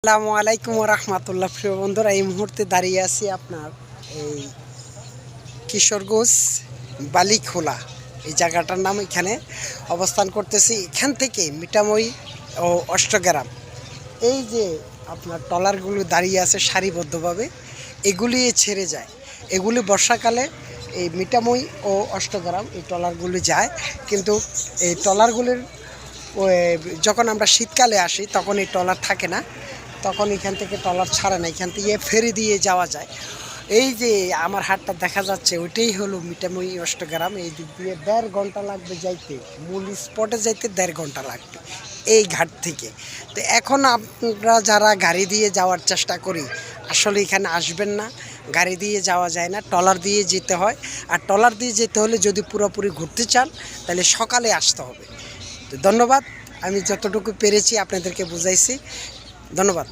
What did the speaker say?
আসসালামু আলাইকুম রহমতুল্লাহ। প্রিয় বন্ধুরা, এই মুহূর্তে দাঁড়িয়ে আছি আপনার এই কিশোরগঞ্জ বালিখোলা এই জায়গাটার নাম। এখানে অবস্থান করতেছি। এখান থেকে মিঠামই ও অষ্টগ্রাম এই যে আপনার ট্রলারগুলো দাঁড়িয়ে আছে সারিবদ্ধভাবে, এগুলি ছেড়ে যায়। এগুলি বর্ষাকালে এই মিঠামই ও অষ্টগ্রাম এই ট্রলারগুলি যায়, কিন্তু এই ট্রলারগুলির যখন আমরা শীতকালে আসি তখন এই ট্রলার থাকে না, তখন এখান থেকে ট্রলার ছাড়ে না, এখান থেকে ফেরি দিয়ে যাওয়া যায়। এই যে আমার হাটটা দেখা যাচ্ছে ওইটাই হলো মিঠামই অষ্টগ্রাম। এই দিক দিয়ে 1.5 ঘন্টা লাগবে যাইতে, মূল স্পটে যাইতে 1.5 ঘন্টা লাগবে এই ঘাট থেকে। তো এখন আপনারা যারা গাড়ি দিয়ে যাওয়ার চেষ্টা করি, আসলে এখানে আসবেন না, গাড়ি দিয়ে যাওয়া যায় না, ট্রলার দিয়ে যেতে হয়। আর ট্রলার দিয়ে যেতে হলে যদি পুরোপুরি ঘুরতে চান তাহলে সকালে আসতে হবে। তো ধন্যবাদ, আমি যতটুকু পেরেছি আপনাদেরকে বুঝাইছি। ধন্যবাদ।